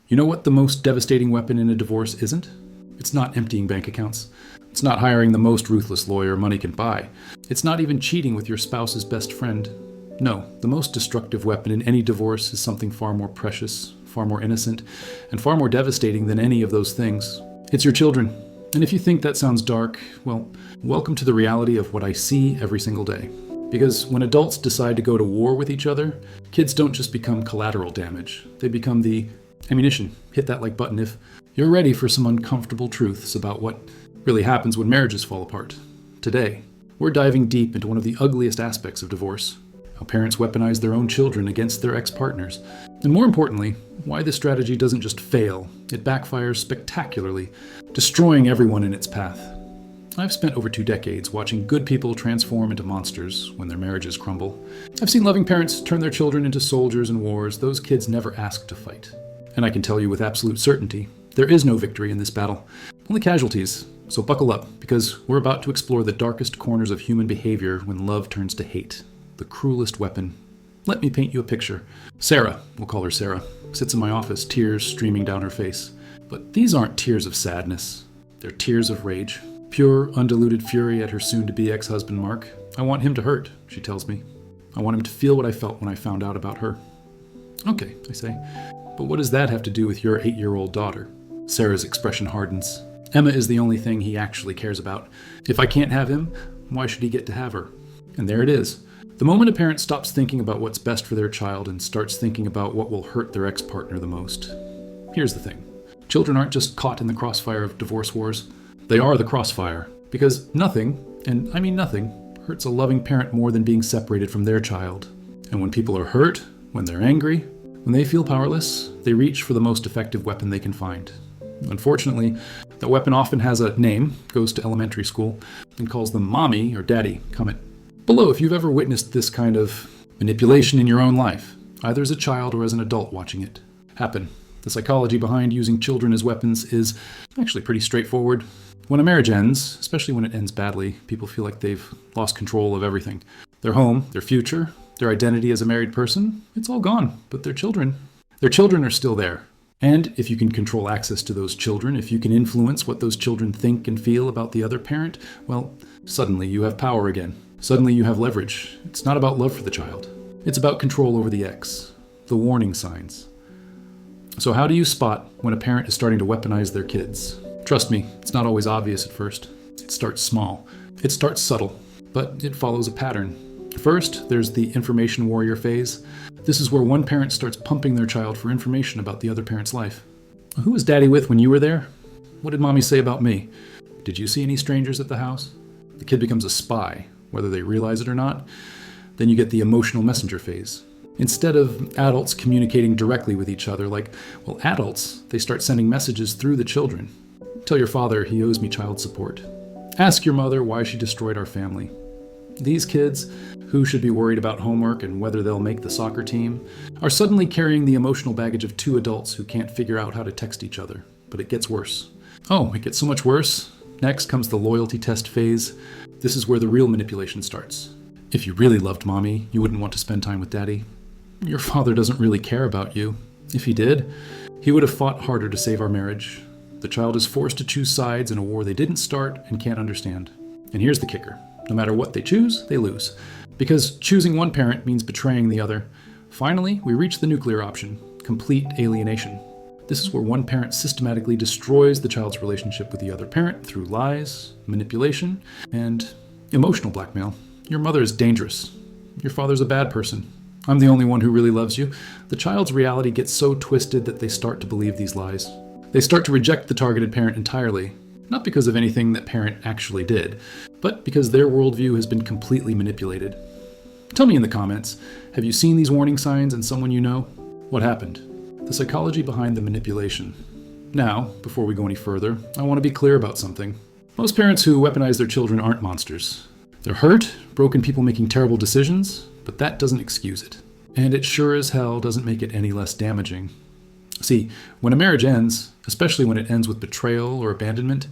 You know what the most devastating weapon in a divorce isn't? It's not emptying bank accounts. It's not hiring the most ruthless lawyer money can buy. It's not even cheating with your spouse's best friend. No, the most destructive weapon in any divorce is something far more precious, far more innocent, and far more devastating than any of those things. It's your children. And if you think that sounds dark, well, welcome to the reality of what I see every single day. Because when adults decide to go to war with each other, kids don't just become collateral damage. They become the ammunition. Hit that like button if you're ready for some uncomfortable truths about what really happens when marriages fall apart. Today, we're diving deep into one of the ugliest aspects of divorce: how parents weaponize their own children against their ex-partners. And more importantly, why this strategy doesn't just fail, it backfires spectacularly, destroying everyone in its path. I've spent over 2 decades watching good people transform into monsters when their marriages crumble. I've seen loving parents turn their children into soldiers in wars those kids never asked to fight. And I can tell you with absolute certainty, there is no victory in this battle, only casualties. So buckle up, because we're about to explore the darkest corners of human behavior when love turns to hate, the cruelest weapon. Let me paint you a picture. Sarah, we'll call her Sarah, sits in my office, tears streaming down her face. But these aren't tears of sadness. They're tears of rage. Pure, undiluted fury at her soon-to-be ex-husband, Mark. I want him to hurt, she tells me. I want him to feel what I felt when I found out about her. Okay, I say. But what does that have to do with your 8-year-old daughter? Sarah's expression hardens. Emma is the only thing he actually cares about. If I can't have him, why should he get to have her? And there it is. The moment a parent stops thinking about what's best for their child and starts thinking about what will hurt their ex-partner the most. Here's the thing. Children aren't just caught in the crossfire of divorce wars. They are the crossfire. Because nothing, and I mean nothing, hurts a loving parent more than being separated from their child. And when people are hurt, when they're angry, when they feel powerless, they reach for the most effective weapon they can find. Unfortunately, that weapon often has a name, goes to elementary school, and calls them mommy or daddy. Comment below if you've ever witnessed this kind of manipulation in your own life, either as a child or as an adult watching it happen. The psychology behind using children as weapons is actually pretty straightforward. When a marriage ends, especially when it ends badly, people feel like they've lost control of everything. Their home, their future, their identity as a married person, it's all gone. But their children are still there. And if you can control access to those children, if you can influence what those children think and feel about the other parent, well, suddenly you have power again. Suddenly you have leverage. It's not about love for the child. It's about control over the ex. The warning signs. So how do you spot when a parent is starting to weaponize their kids? Trust me, it's not always obvious at first. It starts small. It starts subtle, but it follows a pattern. First, there's the information warrior phase. This is where one parent starts pumping their child for information about the other parent's life. Who was daddy with when you were there? What did mommy say about me? Did you see any strangers at the house? The kid becomes a spy, whether they realize it or not. Then you get the emotional messenger phase. Instead of adults communicating directly with each other, adults, they start sending messages through the children. Tell your father he owes me child support. Ask your mother why she destroyed our family. These kids, who should be worried about homework and whether they'll make the soccer team, are suddenly carrying the emotional baggage of 2 adults who can't figure out how to text each other. But it gets worse. Oh, it gets so much worse. Next comes the loyalty test phase. This is where the real manipulation starts. If you really loved mommy, you wouldn't want to spend time with daddy. Your father doesn't really care about you. If he did, he would have fought harder to save our marriage. The child is forced to choose sides in a war they didn't start and can't understand. And here's the kicker. No matter what they choose, they lose. Because choosing one parent means betraying the other. Finally, we reach the nuclear option, complete alienation. This is where one parent systematically destroys the child's relationship with the other parent through lies, manipulation, and emotional blackmail. Your mother is dangerous. Your father's a bad person. I'm the only one who really loves you. The child's reality gets so twisted that they start to believe these lies. They start to reject the targeted parent entirely, not because of anything that parent actually did, but because their worldview has been completely manipulated. Tell me in the comments, have you seen these warning signs in someone you know? What happened? The psychology behind the manipulation. Now, before we go any further, I want to be clear about something. Most parents who weaponize their children aren't monsters. They're hurt, broken people making terrible decisions, but that doesn't excuse it. And it sure as hell doesn't make it any less damaging. See, when a marriage ends, especially when it ends with betrayal or abandonment,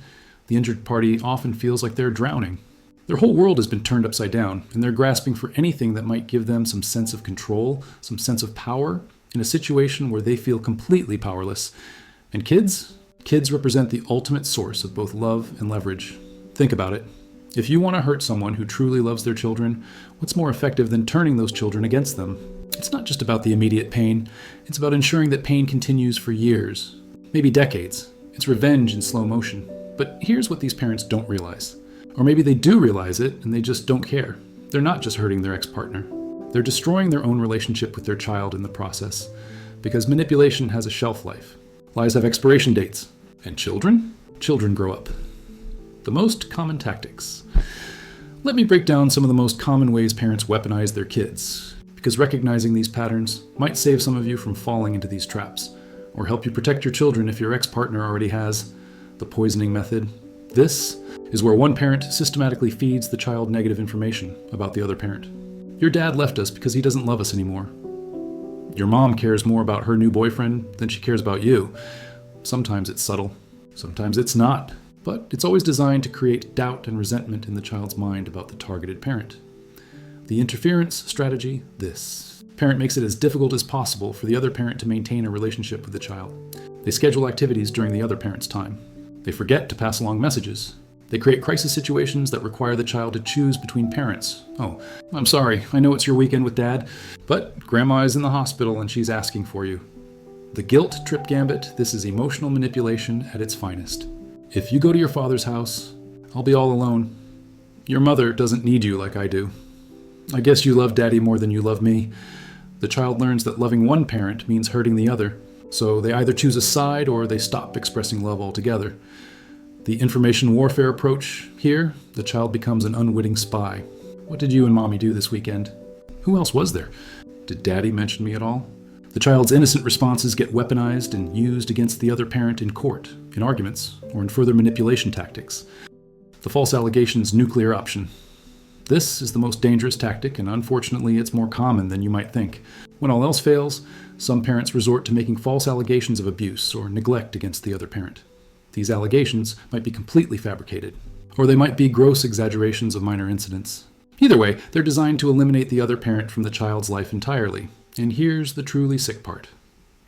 the injured party often feels like they're drowning. Their whole world has been turned upside down, and they're grasping for anything that might give them some sense of control, some sense of power, in a situation where they feel completely powerless. And kids? Kids represent the ultimate source of both love and leverage. Think about it. If you want to hurt someone who truly loves their children, what's more effective than turning those children against them? It's not just about the immediate pain. It's about ensuring that pain continues for years, maybe decades. It's revenge in slow motion. But here's what these parents don't realize. Or maybe they do realize it and they just don't care. They're not just hurting their ex-partner. They're destroying their own relationship with their child in the process. Because manipulation has a shelf life. Lies have expiration dates. And children? Children grow up. The most common tactics. Let me break down some of the most common ways parents weaponize their kids, because recognizing these patterns might save some of you from falling into these traps, or help you protect your children if your ex-partner already has. The poisoning method. This is where one parent systematically feeds the child negative information about the other parent. Your dad left us because he doesn't love us anymore. Your mom cares more about her new boyfriend than she cares about you. Sometimes it's subtle, sometimes it's not. But it's always designed to create doubt and resentment in the child's mind about the targeted parent. The interference strategy, this. Parent makes it as difficult as possible for the other parent to maintain a relationship with the child. They schedule activities during the other parent's time. They forget to pass along messages. They create crisis situations that require the child to choose between parents. Oh, I'm sorry, I know it's your weekend with Dad, but Grandma is in the hospital and she's asking for you. The guilt trip gambit, this is emotional manipulation at its finest. If you go to your father's house, I'll be all alone. Your mother doesn't need you like I do. I guess you love Daddy more than you love me. The child learns that loving one parent means hurting the other, so they either choose a side or they stop expressing love altogether. The information warfare approach, here, the child becomes an unwitting spy. What did you and Mommy do this weekend? Who else was there? Did Daddy mention me at all? The child's innocent responses get weaponized and used against the other parent in court, in arguments, or in further manipulation tactics. The false allegations nuclear option. This is the most dangerous tactic, and unfortunately it's more common than you might think. When all else fails, some parents resort to making false allegations of abuse or neglect against the other parent. These allegations might be completely fabricated, or they might be gross exaggerations of minor incidents. Either way, they're designed to eliminate the other parent from the child's life entirely. And here's the truly sick part.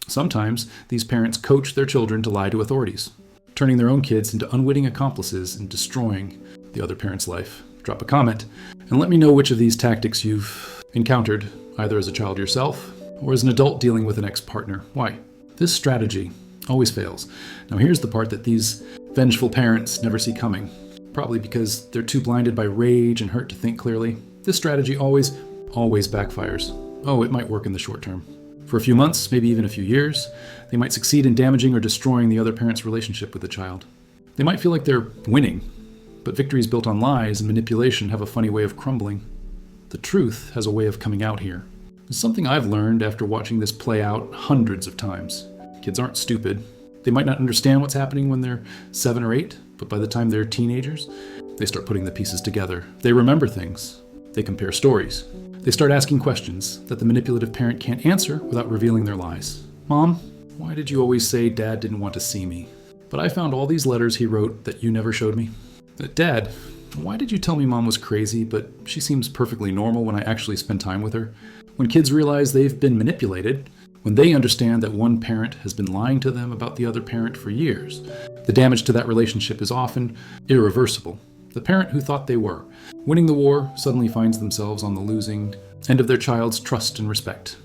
Sometimes these parents coach their children to lie to authorities, turning their own kids into unwitting accomplices and destroying the other parent's life. Drop a comment and let me know which of these tactics you've encountered, either as a child yourself or as an adult dealing with an ex-partner. Why? This strategy always fails. Now here's the part that these vengeful parents never see coming, probably because they're too blinded by rage and hurt to think clearly. This strategy always backfires. Oh, it might work in the short term. For a few months, maybe even a few years, they might succeed in damaging or destroying the other parent's relationship with the child. They might feel like they're winning, but victories built on lies and manipulation have a funny way of crumbling. The truth has a way of coming out here. It's something I've learned after watching this play out hundreds of times. Kids aren't stupid. They might not understand what's happening when they're 7 or 8, but by the time they're teenagers, they start putting the pieces together. They remember things. They compare stories. They start asking questions that the manipulative parent can't answer without revealing their lies. Mom, why did you always say Dad didn't want to see me? But I found all these letters he wrote that you never showed me. Dad, why did you tell me Mom was crazy, but she seems perfectly normal when I actually spend time with her? When kids realize they've been manipulated, when they understand that one parent has been lying to them about the other parent for years, the damage to that relationship is often irreversible. The parent who thought they were winning the war suddenly finds themselves on the losing end of their child's trust and respect.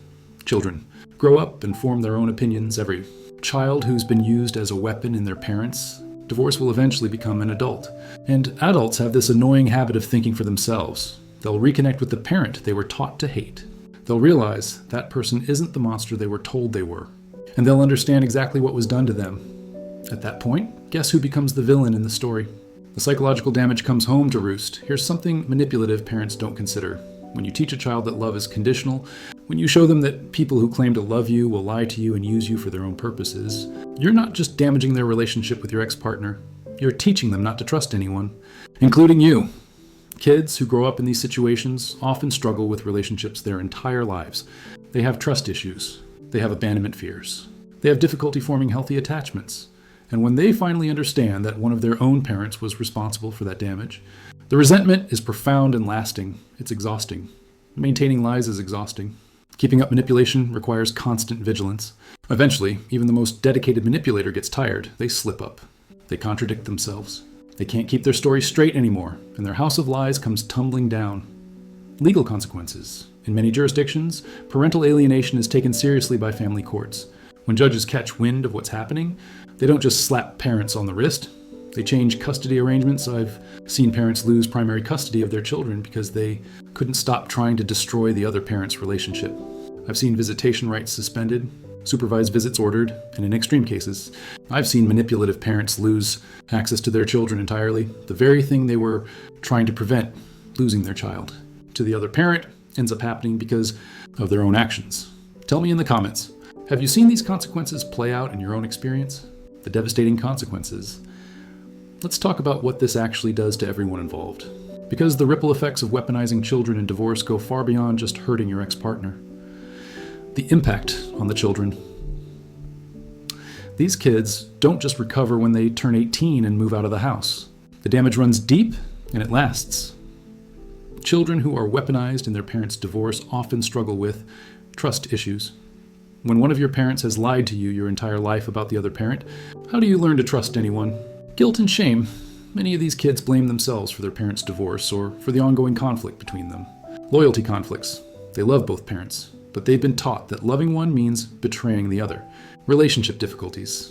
Children grow up and form their own opinions. Every child who's been used as a weapon in their parents' divorce will eventually become an adult. And adults have this annoying habit of thinking for themselves. They'll reconnect with the parent they were taught to hate. They'll realize that person isn't the monster they were told they were. And they'll understand exactly what was done to them. At that point, guess who becomes the villain in the story? The psychological damage comes home to roost. Here's something manipulative parents don't consider. When you teach a child that love is conditional, when you show them that people who claim to love you will lie to you and use you for their own purposes, you're not just damaging their relationship with your ex-partner, you're teaching them not to trust anyone, including you. Kids who grow up in these situations often struggle with relationships their entire lives. They have trust issues. They have abandonment fears. They have difficulty forming healthy attachments. And when they finally understand that one of their own parents was responsible for that damage, the resentment is profound and lasting. It's exhausting. Maintaining lies is exhausting. Keeping up manipulation requires constant vigilance. Eventually, even the most dedicated manipulator gets tired. They slip up. They contradict themselves. They can't keep their story straight anymore, and their house of lies comes tumbling down. Legal consequences. In many jurisdictions, parental alienation is taken seriously by family courts. When judges catch wind of what's happening, they don't just slap parents on the wrist. They change custody arrangements. I've seen parents lose primary custody of their children because they couldn't stop trying to destroy the other parent's relationship. I've seen visitation rights suspended, supervised visits ordered, and in extreme cases, I've seen manipulative parents lose access to their children entirely, the very thing they were trying to prevent, losing their child to the other parent, ends up happening because of their own actions. Tell me in the comments, have you seen these consequences play out in your own experience? The devastating consequences. Let's talk about what this actually does to everyone involved. Because the ripple effects of weaponizing children in divorce go far beyond just hurting your ex-partner. The impact on the children. These kids don't just recover when they turn 18 and move out of the house. The damage runs deep and it lasts. Children who are weaponized in their parents' divorce often struggle with trust issues. When one of your parents has lied to you your entire life about the other parent, how do you learn to trust anyone? Guilt and shame. Many of these kids blame themselves for their parents' divorce or for the ongoing conflict between them. Loyalty conflicts. They love both parents, but they've been taught that loving one means betraying the other. Relationship difficulties.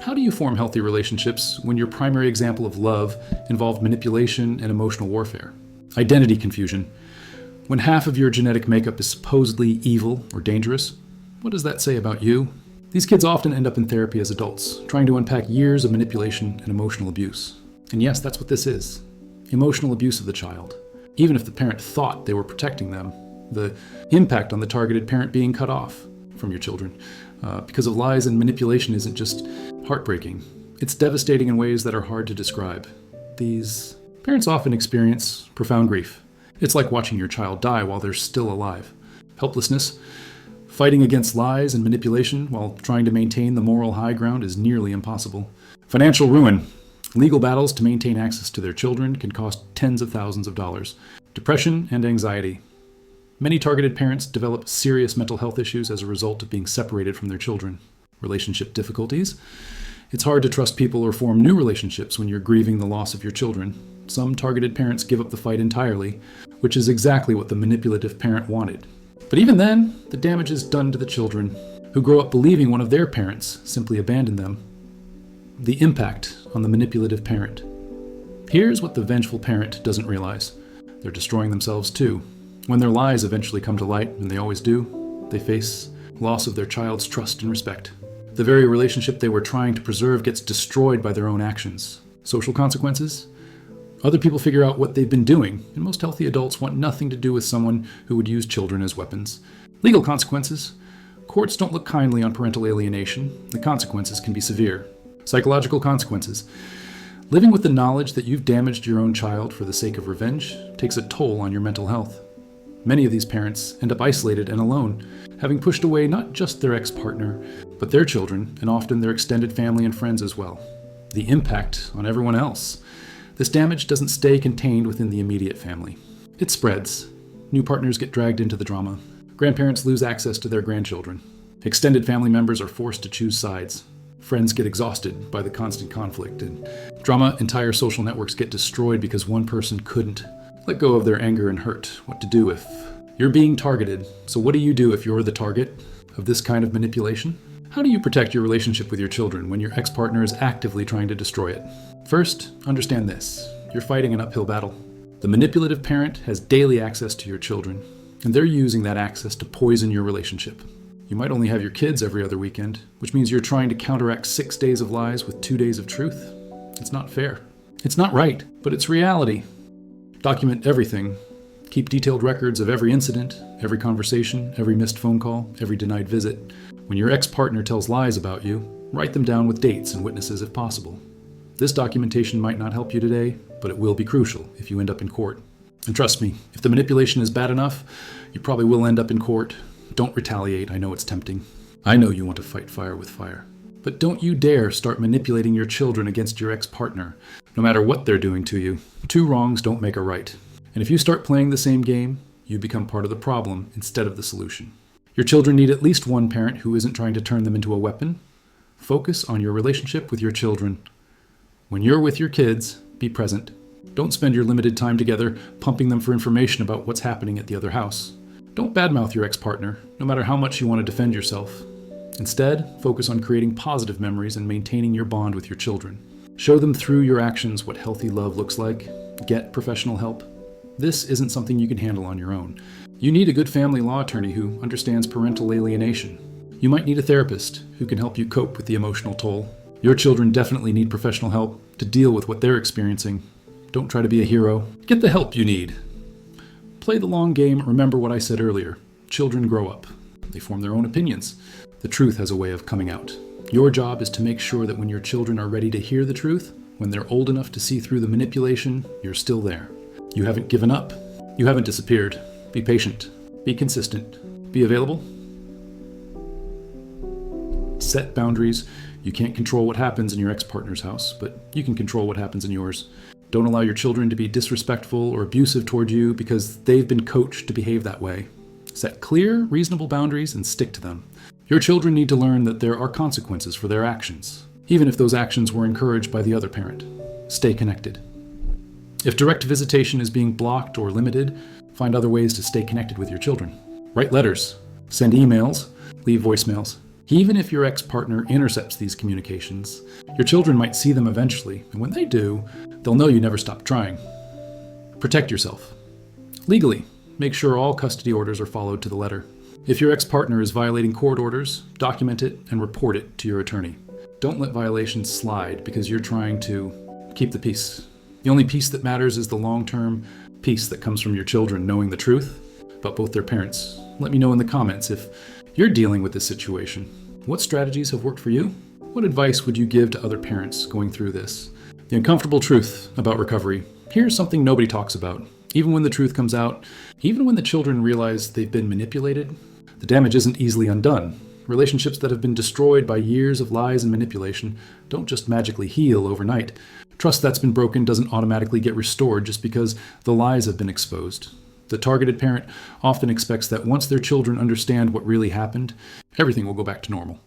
How do you form healthy relationships when your primary example of love involved manipulation and emotional warfare? Identity confusion. When half of your genetic makeup is supposedly evil or dangerous, what does that say about you? These kids often end up in therapy as adults, trying to unpack years of manipulation and emotional abuse. And yes, that's what this is. Emotional abuse of the child. Even if the parent thought they were protecting them, the impact on the targeted parent being cut off from your children because of lies and manipulation isn't just heartbreaking. It's devastating in ways that are hard to describe. These parents often experience profound grief. It's like watching your child die while they're still alive. Helplessness. Fighting against lies and manipulation while trying to maintain the moral high ground is nearly impossible. Financial ruin. Legal battles to maintain access to their children can cost tens of thousands of dollars. Depression and anxiety. Many targeted parents develop serious mental health issues as a result of being separated from their children. Relationship difficulties. It's hard to trust people or form new relationships when you're grieving the loss of your children. Some targeted parents give up the fight entirely, which is exactly what the manipulative parent wanted. But even then, the damage is done to the children, who grow up believing one of their parents simply abandoned them. The impact on the manipulative parent. Here's what the vengeful parent doesn't realize. They're destroying themselves too. When their lies eventually come to light, and they always do, they face loss of their child's trust and respect. The very relationship they were trying to preserve gets destroyed by their own actions. Social consequences? Other people figure out what they've been doing, and most healthy adults want nothing to do with someone who would use children as weapons. Legal consequences. Courts don't look kindly on parental alienation. The consequences can be severe. Psychological consequences. Living with the knowledge that you've damaged your own child for the sake of revenge takes a toll on your mental health. Many of these parents end up isolated and alone, having pushed away not just their ex-partner, but their children, and often their extended family and friends as well. The impact on everyone else. This damage doesn't stay contained within the immediate family. It spreads. New partners get dragged into the drama. Grandparents lose access to their grandchildren. Extended family members are forced to choose sides. Friends get exhausted by the constant conflict, and entire social networks get destroyed because one person couldn't let go of their anger and hurt. What to do if you're being targeted? So what do you do if you're the target of this kind of manipulation? How do you protect your relationship with your children when your ex-partner is actively trying to destroy it? First, understand this. You're fighting an uphill battle. The manipulative parent has daily access to your children, and they're using that access to poison your relationship. You might only have your kids every other weekend, which means you're trying to counteract 6 days of lies with 2 days of truth. It's not fair. It's not right, but it's reality. Document everything. Keep detailed records of every incident, every conversation, every missed phone call, every denied visit. When your ex-partner tells lies about you, write them down with dates and witnesses if possible. This documentation might not help you today, but it will be crucial if you end up in court. And trust me, if the manipulation is bad enough, you probably will end up in court. Don't retaliate. I know it's tempting. I know you want to fight fire with fire. But don't you dare start manipulating your children against your ex-partner, no matter what they're doing to you. 2 wrongs don't make a right. And if you start playing the same game, you become part of the problem instead of the solution. Your children need at least one parent who isn't trying to turn them into a weapon. Focus on your relationship with your children. When you're with your kids, be present. Don't spend your limited time together pumping them for information about what's happening at the other house. Don't badmouth your ex-partner, no matter how much you want to defend yourself. Instead, focus on creating positive memories and maintaining your bond with your children. Show them through your actions what healthy love looks like. Get professional help. This isn't something you can handle on your own. You need a good family law attorney who understands parental alienation. You might need a therapist who can help you cope with the emotional toll. Your children definitely need professional help to deal with what they're experiencing. Don't try to be a hero. Get the help you need. Play the long game. Remember what I said earlier. Children grow up. They form their own opinions. The truth has a way of coming out. Your job is to make sure that when your children are ready to hear the truth, when they're old enough to see through the manipulation, you're still there. You haven't given up. You haven't disappeared. Be patient. Be consistent. Be available. Set boundaries. You can't control what happens in your ex-partner's house, but you can control what happens in yours. Don't allow your children to be disrespectful or abusive toward you because they've been coached to behave that way. Set clear, reasonable boundaries and stick to them. Your children need to learn that there are consequences for their actions, even if those actions were encouraged by the other parent. Stay connected. If direct visitation is being blocked or limited, find other ways to stay connected with your children. Write letters, send emails, leave voicemails. Even if your ex-partner intercepts these communications, your children might see them eventually, and when they do, they'll know you never stopped trying. Protect yourself. Legally, make sure all custody orders are followed to the letter. If your ex-partner is violating court orders, document it and report it to your attorney. Don't let violations slide because you're trying to keep the peace. The only peace that matters is the long-term peace that comes from your children knowing the truth about both their parents. Let me know in the comments if you're dealing with this situation. What strategies have worked for you? What advice would you give to other parents going through this? The uncomfortable truth about recovery. Here's something nobody talks about. Even when the truth comes out, even when the children realize they've been manipulated, the damage isn't easily undone. Relationships that have been destroyed by years of lies and manipulation don't just magically heal overnight. Trust that's been broken doesn't automatically get restored just because the lies have been exposed. The targeted parent often expects that once their children understand what really happened, everything will go back to normal.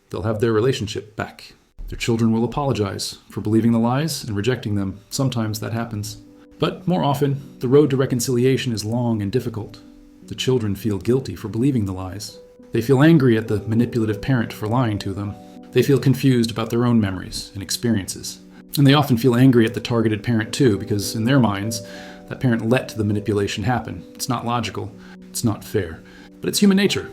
They'll have their relationship back. Their children will apologize for believing the lies and rejecting them. Sometimes that happens. But more often, the road to reconciliation is long and difficult. The children feel guilty for believing the lies. They feel angry at the manipulative parent for lying to them. They feel confused about their own memories and experiences. And they often feel angry at the targeted parent too, because in their minds, that parent let the manipulation happen. It's not logical. It's not fair. But it's human nature.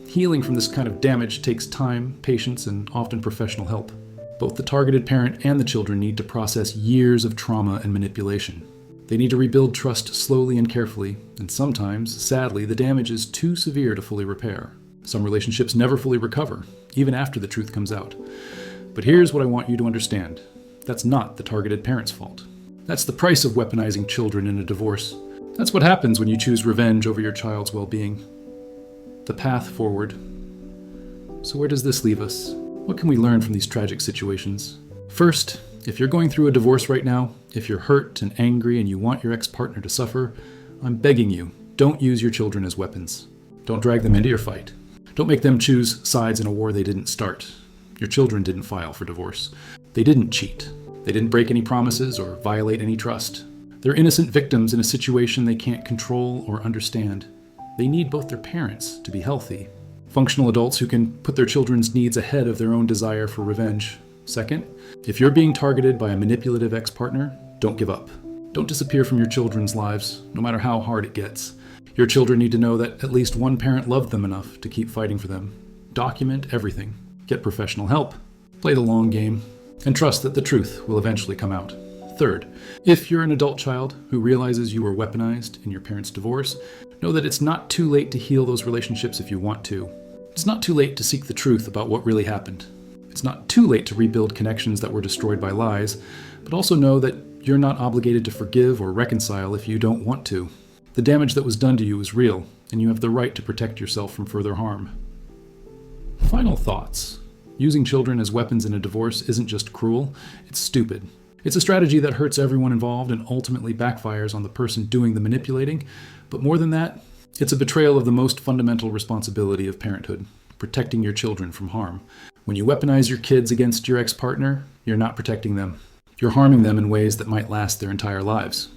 Healing from this kind of damage takes time, patience, and often professional help. Both the targeted parent and the children need to process years of trauma and manipulation. They need to rebuild trust slowly and carefully, and sometimes, sadly, the damage is too severe to fully repair. Some relationships never fully recover, even after the truth comes out. But here's what I want you to understand. That's not the targeted parent's fault. That's the price of weaponizing children in a divorce. That's what happens when you choose revenge over your child's well-being. The path forward. So where does this leave us? What can we learn from these tragic situations? First, if you're going through a divorce right now, if you're hurt and angry and you want your ex-partner to suffer, I'm begging you, don't use your children as weapons. Don't drag them into your fight. Don't make them choose sides in a war they didn't start. Your children didn't file for divorce. They didn't cheat. They didn't break any promises or violate any trust. They're innocent victims in a situation they can't control or understand. They need both their parents to be healthy. Functional adults who can put their children's needs ahead of their own desire for revenge. Second, if you're being targeted by a manipulative ex-partner, don't give up. Don't disappear from your children's lives, no matter how hard it gets. Your children need to know that at least one parent loved them enough to keep fighting for them. Document everything. Get professional help. Play the long game. And trust that the truth will eventually come out. Third, if you're an adult child who realizes you were weaponized in your parents' divorce, know that it's not too late to heal those relationships if you want to. It's not too late to seek the truth about what really happened. It's not too late to rebuild connections that were destroyed by lies, but also know that you're not obligated to forgive or reconcile if you don't want to. The damage that was done to you is real, and you have the right to protect yourself from further harm. Final thoughts. Using children as weapons in a divorce isn't just cruel, it's stupid. It's a strategy that hurts everyone involved and ultimately backfires on the person doing the manipulating. But more than that, It's a betrayal of the most fundamental responsibility of parenthood, protecting your children from harm. When you weaponize your kids against your ex-partner, you're not protecting them. You're harming them in ways that might last their entire lives.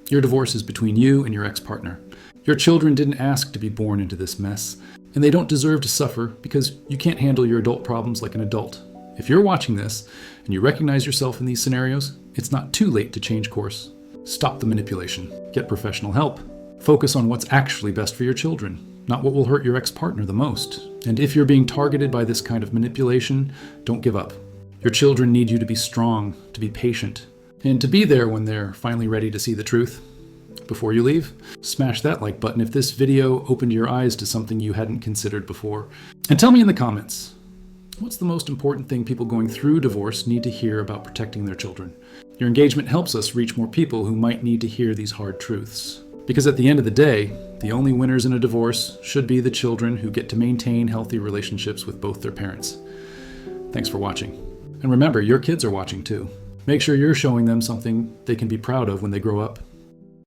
Your divorce is between you and your ex-partner. Your children didn't ask to be born into this mess, and they don't deserve to suffer because you can't handle your adult problems like an adult. If you're watching this and you recognize yourself in these scenarios, it's not too late to change course. Stop the manipulation. Get professional help. Focus on what's actually best for your children, not what will hurt your ex-partner the most. And if you're being targeted by this kind of manipulation, don't give up. Your children need you to be strong, to be patient, and to be there when they're finally ready to see the truth. Before you leave, smash that like button if this video opened your eyes to something you hadn't considered before. And tell me in the comments, what's the most important thing people going through divorce need to hear about protecting their children? Your engagement helps us reach more people who might need to hear these hard truths. Because at the end of the day, the only winners in a divorce should be the children who get to maintain healthy relationships with both their parents. Thanks for watching. And remember, your kids are watching too. Make sure you're showing them something they can be proud of when they grow up.